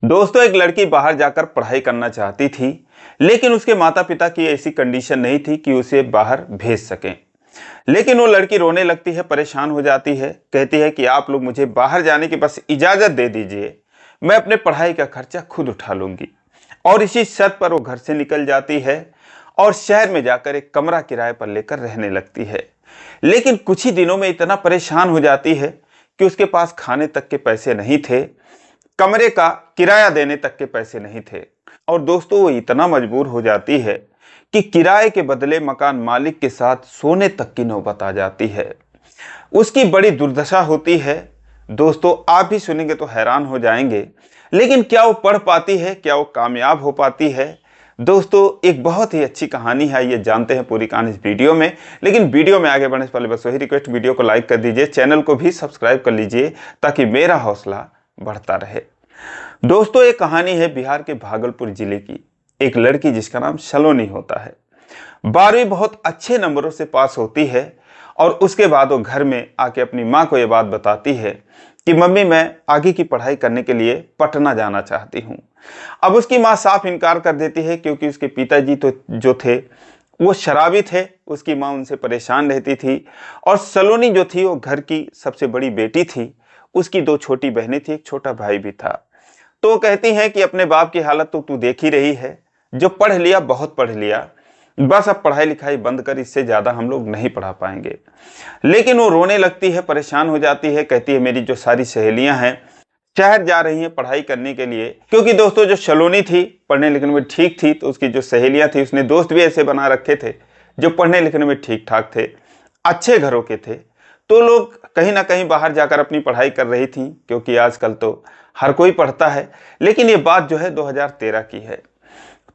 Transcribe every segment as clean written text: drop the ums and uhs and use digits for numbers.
दोस्तों, एक लड़की बाहर जाकर पढ़ाई करना चाहती थी, लेकिन उसके माता पिता की ऐसी कंडीशन नहीं थी कि उसे बाहर भेज सकें। लेकिन वो लड़की रोने लगती है, परेशान हो जाती है, कहती है कि आप लोग मुझे बाहर जाने की बस इजाज़त दे दीजिए, मैं अपने पढ़ाई का खर्चा खुद उठा लूंगी। और इसी शर्त पर वो घर से निकल जाती है और शहर में जाकर एक कमरा किराए पर लेकर रहने लगती है। लेकिन कुछ ही दिनों में इतना परेशान हो जाती है कि उसके पास खाने तक के पैसे नहीं थे, कमरे का किराया देने तक के पैसे नहीं थे। और दोस्तों, वो इतना मजबूर हो जाती है कि किराए के बदले मकान मालिक के साथ सोने तक की नौबत आ जाती है। उसकी बड़ी दुर्दशा होती है। दोस्तों, आप भी सुनेंगे तो हैरान हो जाएंगे। लेकिन क्या वो पढ़ पाती है? क्या वो कामयाब हो पाती है? दोस्तों, एक बहुत ही अच्छी कहानी है, ये जानते हैं पूरी कहानी इस वीडियो में। लेकिन वीडियो में आगे बढ़ने से पहले बस वही रिक्वेस्ट, वीडियो को लाइक कर दीजिए, चैनल को भी सब्सक्राइब कर लीजिए ताकि मेरा हौसला बढ़ता रहे। दोस्तों, एक कहानी है बिहार के भागलपुर जिले की। एक लड़की जिसका नाम सलोनी होता है, 12वीं बहुत अच्छे नंबरों से पास होती है। और उसके बाद वो घर में आके अपनी माँ को ये बात बताती है कि मम्मी, मैं आगे की पढ़ाई करने के लिए पटना जाना चाहती हूँ। अब उसकी माँ साफ इनकार कर देती है, क्योंकि उसके पिताजी तो जो थे वो शराबी थे। उसकी माँ उनसे परेशान रहती थी। और सलोनी जो थी वो घर की सबसे बड़ी बेटी थी। उसकी 2 छोटी बहनें थी, एक छोटा भाई भी था। तो वो कहती हैं कि अपने बाप की हालत तो तू देख ही रही है, जो पढ़ लिया बहुत पढ़ लिया, बस अब पढ़ाई लिखाई बंद कर, इससे ज़्यादा हम लोग नहीं पढ़ा पाएंगे। लेकिन वो रोने लगती है, परेशान हो जाती है, कहती है मेरी जो सारी सहेलियां हैं शहर जा रही हैं पढ़ाई करने के लिए। क्योंकि दोस्तों, जो सलोनी थी पढ़ने लिखने में ठीक थी, तो उसकी जो सहेलियां थी, उसने दोस्त भी ऐसे बना रखे थे जो पढ़ने लिखने में ठीक ठाक थे, अच्छे घरों के थे। तो लोग कहीं ना कहीं बाहर जाकर अपनी पढ़ाई कर रही थी, क्योंकि आजकल तो हर कोई पढ़ता है। लेकिन ये बात जो है 2013 की है।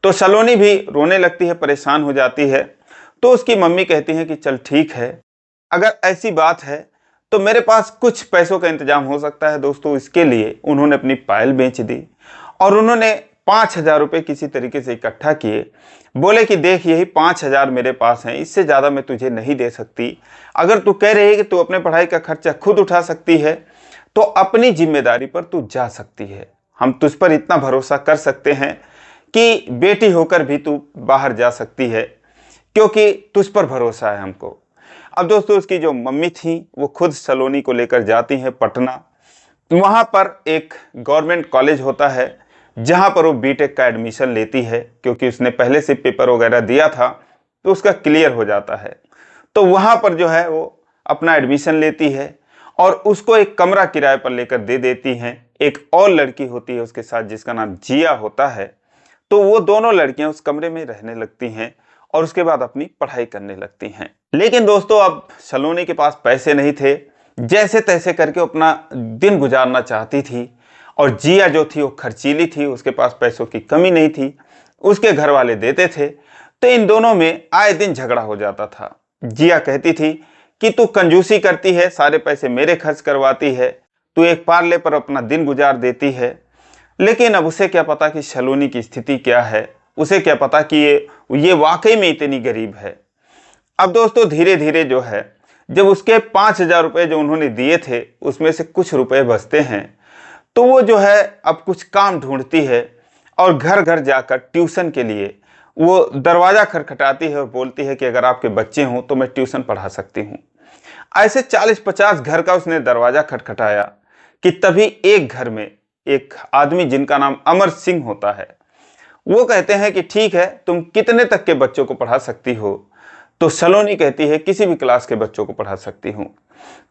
तो सलोनी भी रोने लगती है, परेशान हो जाती है। तो उसकी मम्मी कहती है कि चल ठीक है, अगर ऐसी बात है तो मेरे पास कुछ पैसों का इंतजाम हो सकता है। दोस्तों, इसके लिए उन्होंने अपनी पायल बेच दी और उन्होंने 5,000 रुपये किसी तरीके से इकट्ठा किए। बोले कि देख, यही 5,000 मेरे पास हैं, इससे ज़्यादा मैं तुझे नहीं दे सकती। अगर तू कह रही है कि तू अपने पढ़ाई का खर्चा खुद उठा सकती है, तो अपनी जिम्मेदारी पर तू जा सकती है। हम तुझ पर इतना भरोसा कर सकते हैं कि बेटी होकर भी तू बाहर जा सकती है, क्योंकि तुझ पर भरोसा है हमको। अब दोस्तों, उसकी जो मम्मी थी वो खुद सलोनी को लेकर जाती हैं पटना। वहाँ पर एक गवर्नमेंट कॉलेज होता है जहाँ पर वो बीटेक का एडमिशन लेती है, क्योंकि उसने पहले से पेपर वगैरह दिया था तो उसका क्लियर हो जाता है। तो वहाँ पर जो है वो अपना एडमिशन लेती है और उसको एक कमरा किराए पर लेकर दे देती हैं। एक और लड़की होती है उसके साथ जिसका नाम जिया होता है। तो वो दोनों लड़कियां उस कमरे में रहने लगती हैं और उसके बाद अपनी पढ़ाई करने लगती हैं। लेकिन दोस्तों, अब सलोनी के पास पैसे नहीं थे, जैसे तैसे करके अपना दिन गुजारना चाहती थी। और जिया जो थी वो खर्चीली थी, उसके पास पैसों की कमी नहीं थी, उसके घर वाले देते थे। तो इन दोनों में आए दिन झगड़ा हो जाता था। जिया कहती थी कि तू कंजूसी करती है, सारे पैसे मेरे खर्च करवाती है, तू एक पार्ले पर अपना दिन गुजार देती है। लेकिन अब उसे क्या पता कि सलोनी की स्थिति क्या है, उसे क्या पता कि ये वाकई में इतनी गरीब है। अब दोस्तों, धीरे धीरे जो है, जब उसके 5,000 रुपये जो उन्होंने दिए थे उसमें से कुछ रुपए बचते हैं, तो वो जो है अब कुछ काम ढूंढती है और घर घर जाकर ट्यूशन के लिए वो दरवाज़ा खटखटाती है और बोलती है कि अगर आपके बच्चे हों तो मैं ट्यूशन पढ़ा सकती हूँ। ऐसे 40-50 घर का उसने दरवाज़ा खटखटाया कि तभी एक घर में एक आदमी जिनका नाम अमर सिंह होता है, वो कहते हैं कि ठीक है, तुम कितने तक के बच्चों को पढ़ा सकती हो? तो सलोनी कहती है किसी भी क्लास के बच्चों को पढ़ा सकती हूँ।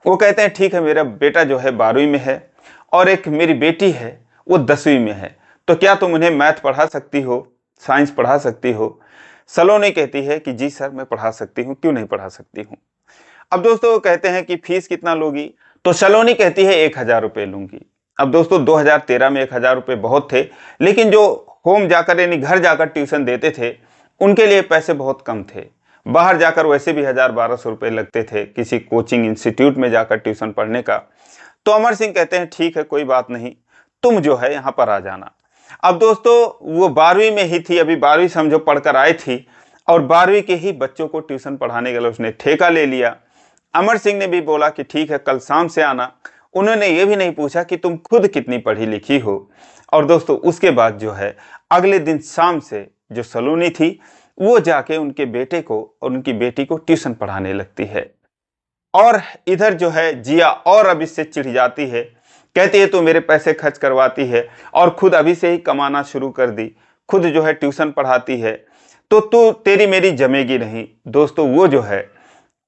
वो कहते हैं ठीक है, मेरा बेटा जो है 12वीं में है और एक मेरी बेटी है वो 10वीं में है, तो क्या तुम उन्हें मैथ पढ़ा सकती हो, साइंस पढ़ा सकती हो? सलोनी कहती है कि जी सर, मैं पढ़ा सकती हूँ, क्यों नहीं पढ़ा सकती हूँ। अब दोस्तों, वो कहते हैं कि फीस कितना लोगी? तो सलोनी कहती है 1,000 रुपये लूंगी। अब दोस्तों, 2013 में 1,000 रुपये बहुत थे, लेकिन जो होम जाकर यानी घर जाकर ट्यूशन देते थे उनके लिए पैसे बहुत कम थे। बाहर जाकर वैसे भी 1,000-1,200 रुपये लगते थे किसी कोचिंग इंस्टीट्यूट में जाकर ट्यूशन पढ़ने का। तो अमर सिंह कहते हैं ठीक है, कोई बात नहीं, तुम जो है यहाँ पर आ जाना। अब दोस्तों, वो 12वीं में ही थी, अभी 12वीं समझो पढ़कर आई थी और 12वीं के ही बच्चों को ट्यूशन पढ़ाने के लिए उसने ठेका ले लिया। अमर सिंह ने भी बोला कि ठीक है, कल शाम से आना। उन्होंने ये भी नहीं पूछा कि तुम खुद कितनी पढ़ी लिखी हो और दोस्तों उसके बाद जो है अगले दिन शाम से जो सलोनी थी वो जाके उनके बेटे को और उनकी बेटी को ट्यूशन पढ़ाने लगती है। और इधर जो है जिया और अब इससे चिढ़ जाती है, कहती है तू मेरे पैसे खर्च करवाती है और खुद अभी से ही कमाना शुरू कर दी, खुद जो है ट्यूशन पढ़ाती है, तो तू तेरी मेरी जमेगी नहीं। दोस्तों वो जो है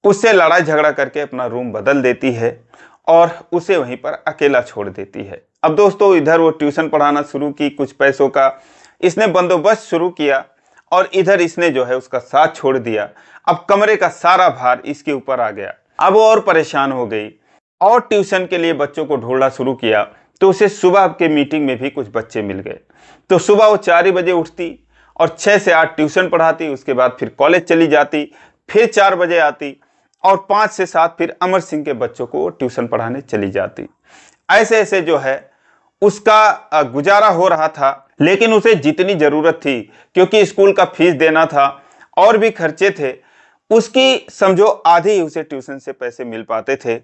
उससे लड़ाई झगड़ा करके अपना रूम बदल देती है और उसे वहीं पर अकेला छोड़ देती है। अब दोस्तों इधर वो ट्यूशन पढ़ाना शुरू की, कुछ पैसों का इसने बंदोबस्त शुरू किया और इधर इसने जो है उसका साथ छोड़ दिया। अब कमरे का सारा भार इसके ऊपर आ गया। अब वो और परेशान हो गई और ट्यूशन के लिए बच्चों को ढूंढना शुरू किया। तो उसे सुबह के मीटिंग में भी कुछ बच्चे मिल गए। तो सुबह वो 4 बजे उठती और 6 से 8 ट्यूशन पढ़ाती, उसके बाद फिर कॉलेज चली जाती, फिर 4 बजे आती और 5 से 7 फिर अमर सिंह के बच्चों को ट्यूशन पढ़ाने चली जाती। ऐसे ऐसे जो है उसका गुजारा हो रहा था। लेकिन उसे जितनी जरूरत थी, क्योंकि स्कूल का फीस देना था और भी खर्चे थे, उसकी समझो आधी ही उसे ट्यूशन से पैसे मिल पाते थे।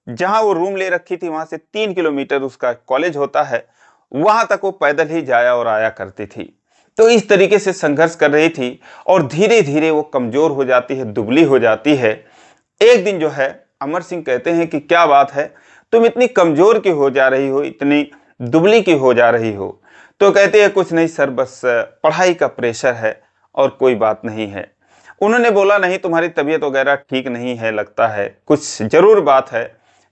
जहां वो रूम ले रखी थी वहां से 3 किलोमीटर उसका कॉलेज होता है, वहां तक वो पैदल ही जाया और आया करती थी। तो इस तरीके से संघर्ष कर रही थी और धीरे धीरे वो कमजोर हो जाती है, दुबली हो जाती है। एक दिन जो है अमर सिंह कहते हैं कि क्या बात है, तुम इतनी कमजोर की हो जा रही हो, इतनी दुबली की हो जा रही हो। तो कहते हैं कुछ नहीं सर, बस पढ़ाई का प्रेशर है और कोई बात नहीं है। उन्होंने बोला नहीं तुम्हारी तबीयत वगैरह ठीक नहीं है, लगता है कुछ जरूर बात है।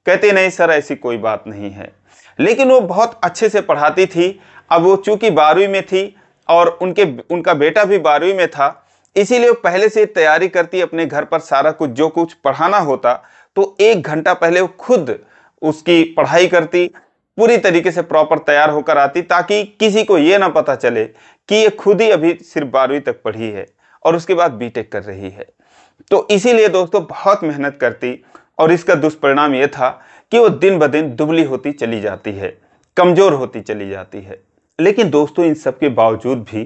कहते नहीं सर ऐसी कोई बात नहीं है। लेकिन वो बहुत अच्छे से पढ़ाती थी। अब वो चूंकि 12वीं में थी और उनका बेटा भी 12वीं में था, इसीलिए वो पहले से तैयारी करती अपने घर पर। सारा कुछ जो कुछ पढ़ाना होता तो 1 घंटा पहले वो खुद उसकी पढ़ाई करती, पूरी तरीके से प्रॉपर तैयार होकर आती, ताकि किसी को ये ना पता चले कि ये खुद ही अभी सिर्फ 12वीं तक पढ़ी है और उसके बाद बीटेक कर रही है। तो इसीलिए दोस्तों बहुत मेहनत करती और इसका दुष्परिणाम ये था कि वो दिन ब दिन दुबली होती चली जाती है, कमजोर होती चली जाती है। लेकिन दोस्तों इन सब के बावजूद भी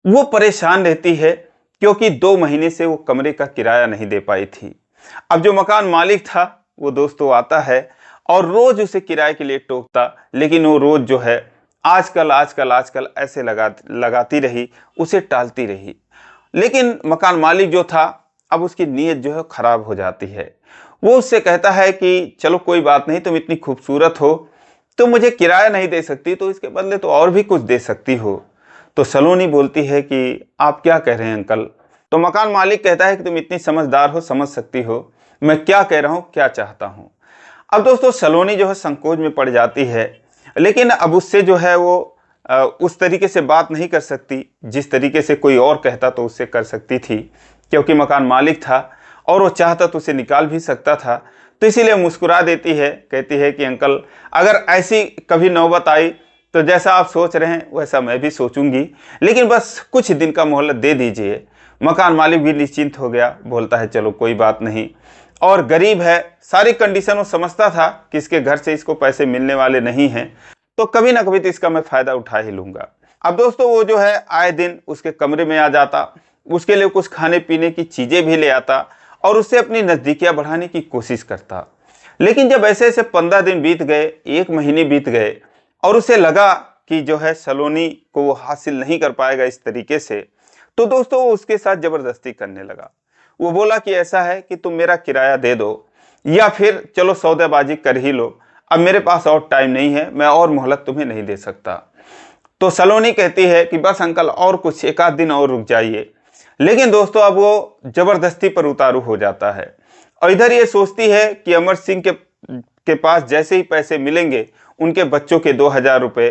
वो परेशान रहती है, क्योंकि 2 महीने से वो कमरे का किराया नहीं दे पाई थी। अब जो मकान मालिक था वो दोस्तों आता है और रोज उसे किराए के लिए टोकता, लेकिन वो रोज जो है आजकल आजकल आजकल ऐसे लगाती रही, उसे टालती रही। लेकिन मकान मालिक जो था अब उसकी नीयत जो है खराब हो जाती है। वो उससे कहता है कि चलो कोई बात नहीं, तुम इतनी खूबसूरत हो, तुम मुझे किराया नहीं दे सकती तो इसके बदले तो और भी कुछ दे सकती हो। तो सलोनी बोलती है कि आप क्या कह रहे हैं अंकल। तो मकान मालिक कहता है कि तुम इतनी समझदार हो, समझ सकती हो मैं क्या कह रहा हूँ, क्या चाहता हूँ। अब दोस्तों सलोनी जो है संकोच में पड़ जाती है, लेकिन अब उससे जो है वो उस तरीके से बात नहीं कर सकती जिस तरीके से कोई और कहता तो उससे कर सकती थी, क्योंकि मकान मालिक था और वो चाहता तो उसे निकाल भी सकता था। तो इसीलिए मुस्कुरा देती है, कहती है कि अंकल अगर ऐसी कभी नौबत आई तो जैसा आप सोच रहे हैं वैसा मैं भी सोचूंगी, लेकिन बस कुछ दिन का मोहलत दे दीजिए। मकान मालिक भी निश्चिंत हो गया, बोलता है चलो कोई बात नहीं। और गरीब है, सारी कंडीशन वो समझता था कि इसके घर से इसको पैसे मिलने वाले नहीं हैं, तो कभी ना कभी तो इसका मैं फायदा उठा ही लूंगा। अब दोस्तों वो जो है आए दिन उसके कमरे में आ जाता, उसके लिए कुछ खाने पीने की चीजें भी ले आता और उससे अपनी नजदीकियां बढ़ाने की कोशिश करता। लेकिन जब ऐसे ऐसे 15 दिन बीत गए, 1 महीने बीत गए और उसे लगा कि जो है सलोनी को वो हासिल नहीं कर पाएगा इस तरीके से, तो दोस्तों वो उसके साथ जबरदस्ती करने लगा। वो बोला कि ऐसा है कि तुम मेरा किराया दे दो या फिर चलो सौदेबाजी कर ही लो, अब मेरे पास और टाइम नहीं है, मैं और मोहलत तुम्हें नहीं दे सकता। तो सलोनी कहती है कि बस अंकल और कुछ 1 आध दिन और रुक जाइए। लेकिन दोस्तों अब वो जबरदस्ती पर उतारू हो जाता है और इधर ये सोचती है कि अमर सिंह के पास जैसे ही पैसे मिलेंगे उनके बच्चों के 2,000 रुपये,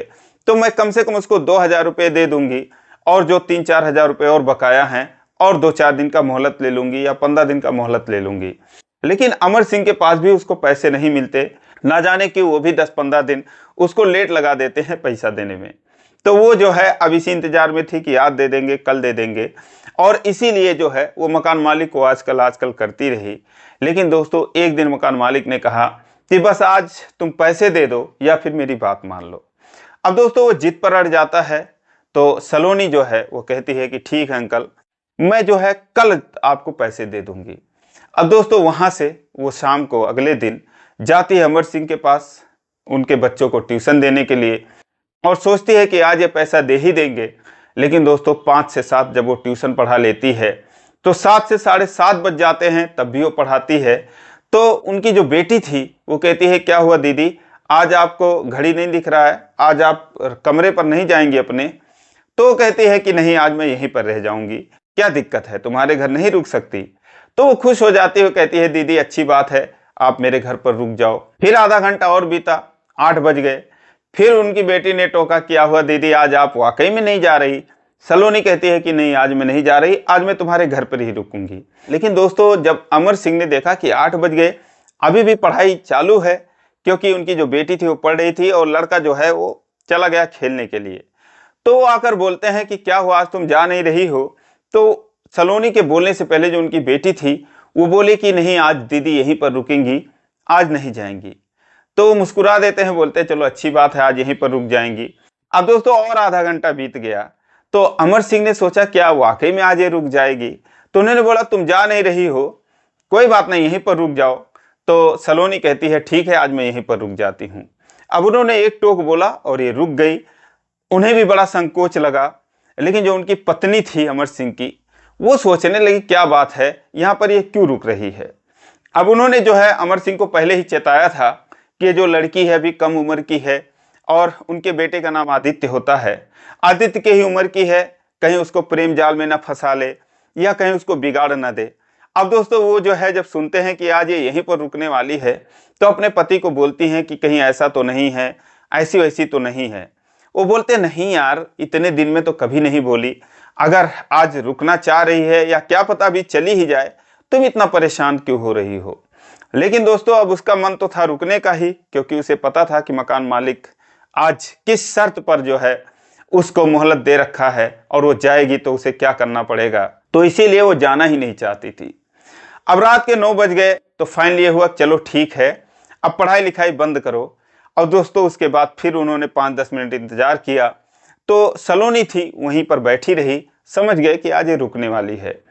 तो मैं कम से कम उसको 2,000 रुपये दे दूंगी और जो 3-4 हज़ार रुपये और बकाया हैं और 2-4 दिन का मोहलत ले लूंगी या 15 दिन का मोहलत ले लूंगी। लेकिन अमर सिंह के पास भी उसको पैसे नहीं मिलते, ना जाने कि वो भी 10-15 दिन उसको लेट लगा देते हैं पैसा देने में। तो वो जो है अब इसी इंतजार में थी कि आज दे देंगे, कल दे देंगे, और इसीलिए जो है वो मकान मालिक को आजकल करती रही। लेकिन दोस्तों एक दिन मकान मालिक ने कहा कि बस आज तुम पैसे दे दो या फिर मेरी बात मान लो। अब दोस्तों वो जिद पर अड़ जाता है। तो सलोनी जो है वो कहती है कि ठीक है अंकल, मैं जो है कल आपको पैसे दे दूंगी। अब दोस्तों वहां से वो शाम को अगले दिन जाती है अमर सिंह के पास उनके बच्चों को ट्यूशन देने के लिए। और सोचती है कि आज ये पैसा दे ही देंगे। लेकिन दोस्तों 5 से 7 जब वो ट्यूशन पढ़ा लेती है तो 7 से 7:30 बज जाते हैं, तब भी वो पढ़ाती है। तो उनकी जो बेटी थी वो कहती है, क्या हुआ दीदी, आज आपको घड़ी नहीं दिख रहा है, आज आप कमरे पर नहीं जाएंगी अपने? तो कहती है कि नहीं, आज मैं यहीं पर रह जाऊंगी, क्या दिक्कत है, तुम्हारे घर नहीं रुक सकती? तो वो खुश हो जाती है, कहती है दीदी अच्छी बात है, आप मेरे घर पर रुक जाओ। फिर आधा घंटा और बीता, 8 बज गए। फिर उनकी बेटी ने टोका, क्या हुआ दीदी, आज आप वाकई में नहीं जा रही? सलोनी कहती है कि नहीं, आज मैं नहीं जा रही, आज मैं तुम्हारे घर पर ही रुकूंगी। लेकिन दोस्तों जब अमर सिंह ने देखा कि 8 बज गए, अभी भी पढ़ाई चालू है, क्योंकि उनकी जो बेटी थी वो पढ़ रही थी और लड़का जो है वो चला गया खेलने के लिए, तो वो आकर बोलते हैं कि क्या हुआ, आज तुम जा नहीं रही हो? तो सलोनी के बोलने से पहले जो उनकी बेटी थी वो बोली कि नहीं, आज दीदी यहीं पर रुकेंगी, आज नहीं जाएंगी। तो वो मुस्कुरा देते हैं, बोलते हैं चलो अच्छी बात है, आज यहीं पर रुक जाएंगी। अब दोस्तों और आधा घंटा बीत गया, तो अमर सिंह ने सोचा क्या वाकई में आज ये रुक जाएगी? तो उन्होंने बोला तुम जा नहीं रही हो, कोई बात नहीं, यहीं पर रुक जाओ। तो सलोनी कहती है ठीक है, आज मैं यहीं पर रुक जाती हूँ। अब उन्होंने एक टोक बोला और ये रुक गई। उन्हें भी बड़ा संकोच लगा, लेकिन जो उनकी पत्नी थी अमर सिंह की, वो सोचने लगी क्या बात है, यहाँ पर ये क्यों रुक रही है। अब उन्होंने जो है अमर सिंह को पहले ही चेताया था कि ये जो लड़की है अभी कम उम्र की है और उनके बेटे का नाम आदित्य होता है, आदित्य की ही उम्र की है, कहीं उसको प्रेम जाल में ना फंसा ले या कहीं उसको बिगाड़ ना दे। अब दोस्तों वो जो है जब सुनते हैं कि आज ये यहीं पर रुकने वाली है, तो अपने पति को बोलती हैं कि कहीं ऐसा तो नहीं है, ऐसी वैसी तो नहीं है। वो बोलते नहीं यार, इतने दिन में तो कभी नहीं बोली, अगर आज रुकना चाह रही है या क्या पता अभी चली ही जाए, तुम इतना परेशान क्यों हो रही हो? लेकिन दोस्तों अब उसका मन तो था रुकने का ही, क्योंकि उसे पता था कि मकान मालिक आज किस शर्त पर जो है उसको मोहलत दे रखा है और वो जाएगी तो उसे क्या करना पड़ेगा, तो इसीलिए वो जाना ही नहीं चाहती थी। अब रात के 9 बज गए, तो फाइनली ये हुआ चलो ठीक है, अब पढ़ाई लिखाई बंद करो। और दोस्तों उसके बाद फिर उन्होंने 5-10 मिनट इंतजार किया, तो सलोनी थी वहीं पर बैठी रही, समझ गए कि आज ये रुकने वाली है।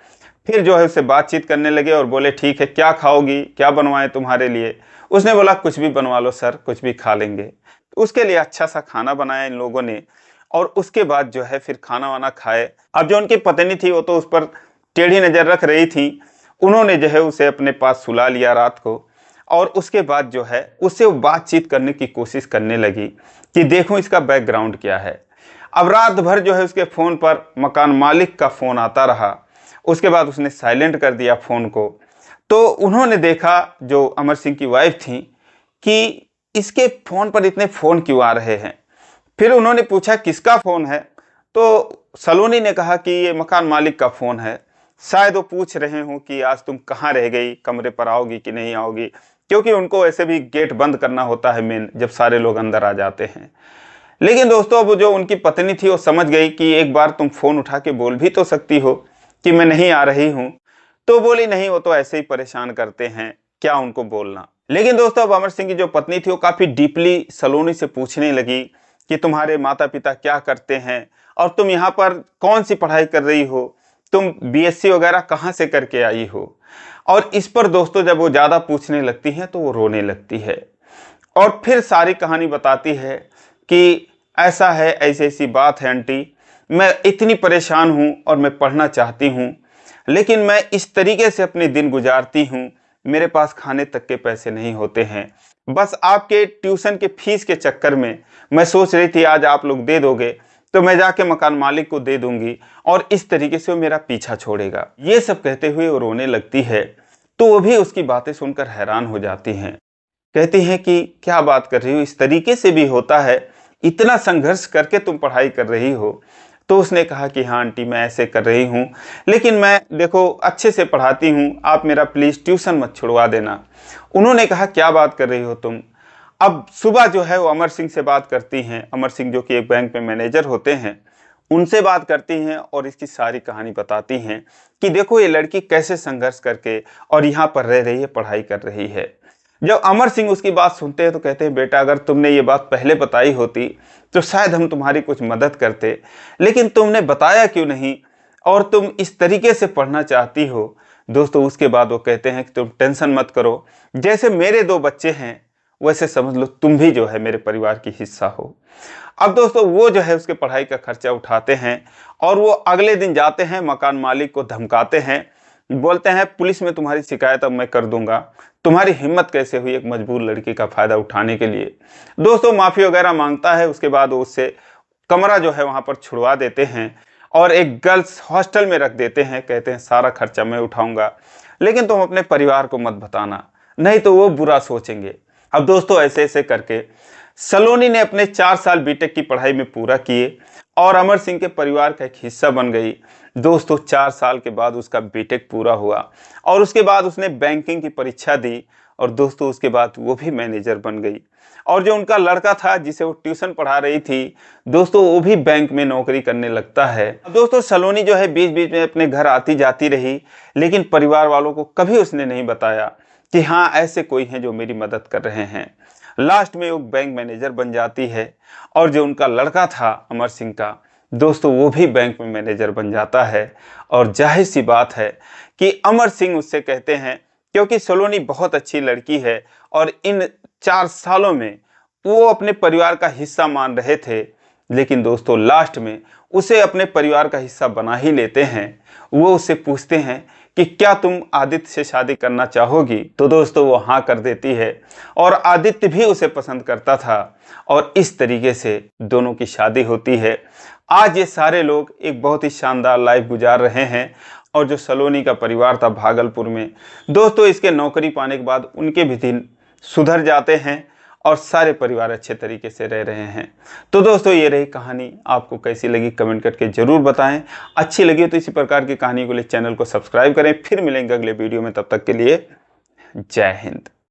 फिर जो है उससे बातचीत करने लगे और बोले ठीक है, क्या खाओगी, क्या बनवाएं तुम्हारे लिए? उसने बोला कुछ भी बनवा लो सर, कुछ भी खा लेंगे। उसके लिए अच्छा सा खाना बनाया इन लोगों ने, और उसके बाद जो है फिर खाना वाना खाए। अब जो उनकी पत्नी थी वो तो उस पर टेढ़ी नजर रख रही थी, उन्होंने जो है उसे अपने पास सुला लिया रात को, और उसके बाद जो है उससे वो बातचीत करने की कोशिश करने लगी कि देखो इसका बैकग्राउंड क्या है। अब रात भर जो है उसके फ़ोन पर मकान मालिक का फ़ोन आता रहा, उसके बाद उसने साइलेंट कर दिया फ़ोन को। तो उन्होंने देखा, जो अमर सिंह की वाइफ थी, कि इसके फ़ोन पर इतने फ़ोन क्यों आ रहे हैं। फिर उन्होंने पूछा किसका फ़ोन है, तो सलोनी ने कहा कि ये मकान मालिक का फ़ोन है, शायद वो पूछ रहे हो कि आज तुम कहाँ रह गई, कमरे पर आओगी कि नहीं आओगी, क्योंकि उनको ऐसे भी गेट बंद करना होता है मेन, जब सारे लोग अंदर आ जाते हैं। लेकिन दोस्तों अब जो उनकी पत्नी थी वो समझ गई कि एक बार तुम फ़ोन उठा के बोल भी तो सकती हो कि मैं नहीं आ रही हूँ। तो बोली नहीं, वो तो ऐसे ही परेशान करते हैं, क्या उनको बोलना। लेकिन दोस्तों अब अमर सिंह की जो पत्नी थी वो काफ़ी डीपली सलोनी से पूछने लगी कि तुम्हारे माता पिता क्या करते हैं और तुम यहाँ पर कौन सी पढ़ाई कर रही हो, तुम बीएससी वगैरह कहाँ से करके आई हो। और इस पर दोस्तों जब वो ज़्यादा पूछने लगती हैं तो वो रोने लगती है और फिर सारी कहानी बताती है कि ऐसा है, ऐसी ऐसी बात है आंटी, मैं इतनी परेशान हूँ और मैं पढ़ना चाहती हूँ, लेकिन मैं इस तरीके से अपने दिन गुजारती हूँ, मेरे पास खाने तक के पैसे नहीं होते हैं। बस आपके ट्यूशन के फीस के चक्कर में मैं सोच रही थी आज आप लोग दे दोगे तो मैं जाके मकान मालिक को दे दूंगी और इस तरीके से वो मेरा पीछा छोड़ेगा। ये सब कहते हुए वो रोने लगती है, तो वो भी उसकी बातें सुनकर हैरान हो जाती हैं। कहती हैं कि क्या बात कर रही हो, इस तरीके से भी होता है, इतना संघर्ष करके तुम पढ़ाई कर रही हो। तो उसने कहा कि हाँ आंटी मैं ऐसे कर रही हूँ, लेकिन मैं देखो अच्छे से पढ़ाती हूँ, आप मेरा प्लीज़ ट्यूशन मत छुड़वा देना। उन्होंने कहा क्या बात कर रही हो तुम। अब सुबह जो है वो अमर सिंह से बात करती हैं, अमर सिंह जो कि एक बैंक में मैनेजर होते हैं, उनसे बात करती हैं और इसकी सारी कहानी बताती हैं कि देखो ये लड़की कैसे संघर्ष करके और यहाँ पर रह रही है, पढ़ाई कर रही है। जब अमर सिंह उसकी बात सुनते हैं तो कहते हैं बेटा अगर तुमने ये बात पहले बताई होती तो शायद हम तुम्हारी कुछ मदद करते, लेकिन तुमने बताया क्यों नहीं और तुम इस तरीके से पढ़ना चाहती हो। दोस्तों उसके बाद वो कहते हैं कि तुम टेंशन मत करो, जैसे मेरे 2 बच्चे हैं वैसे समझ लो तुम भी जो है मेरे परिवार की हिस्सा हो। अब दोस्तों वो जो है उसके पढ़ाई का खर्चा उठाते हैं और वो अगले दिन जाते हैं, मकान मालिक को धमकाते हैं, बोलते हैं पुलिस में तुम्हारी शिकायत अब मैं कर दूंगा। तुम्हारी हिम्मत कैसे हुई एक मजबूर लड़की का फायदा उठाने के लिए। दोस्तों माफी वगैरह मांगता है, उसके बाद वो उससे कमरा जो है वहां पर छुड़वा देते हैं और एक गर्ल्स हॉस्टल में रख देते हैं। कहते हैं सारा खर्चा मैं उठाऊंगा, लेकिन तुम अपने परिवार को मत बताना, नहीं तो वो बुरा सोचेंगे। अब दोस्तों ऐसे ऐसे करके सलोनी ने अपने 4 साल बीटेक की पढ़ाई में पूरा किए और अमर सिंह के परिवार का एक हिस्सा बन गई। दोस्तों 4 साल के बाद उसका बीटेक पूरा हुआ और उसके बाद उसने बैंकिंग की परीक्षा दी और दोस्तों उसके बाद वो भी मैनेजर बन गई। और जो उनका लड़का था जिसे वो ट्यूशन पढ़ा रही थी, दोस्तों वो भी बैंक में नौकरी करने लगता है। दोस्तों सलोनी जो है बीच बीच में अपने घर आती जाती रही, लेकिन परिवार वालों को कभी उसने नहीं बताया कि हाँ ऐसे कोई हैं जो मेरी मदद कर रहे हैं। लास्ट में वो बैंक मैनेजर बन जाती है और जो उनका लड़का था अमर सिंह का, दोस्तों वो भी बैंक में मैनेजर बन जाता है। और जाहिर सी बात है कि अमर सिंह उससे कहते हैं, क्योंकि सलोनी बहुत अच्छी लड़की है और इन 4 सालों में वो अपने परिवार का हिस्सा मान रहे थे, लेकिन दोस्तों लास्ट में उसे अपने परिवार का हिस्सा बना ही लेते हैं। वो उससे पूछते हैं कि क्या तुम आदित्य से शादी करना चाहोगी, तो दोस्तों वो हाँ कर देती है और आदित्य भी उसे पसंद करता था और इस तरीके से दोनों की शादी होती है। आज ये सारे लोग एक बहुत ही शानदार लाइफ गुजार रहे हैं और जो सलोनी का परिवार था भागलपुर में, दोस्तों इसके नौकरी पाने के बाद उनके भी दिन सुधर जाते हैं और सारे परिवार अच्छे तरीके से रह रहे हैं। तो दोस्तों ये रही कहानी, आपको कैसी लगी कमेंट करके जरूर बताएं। अच्छी लगी तो इसी प्रकार की कहानी के लिए चैनल को सब्सक्राइब करें। फिर मिलेंगे अगले वीडियो में, तब तक के लिए जय हिंद।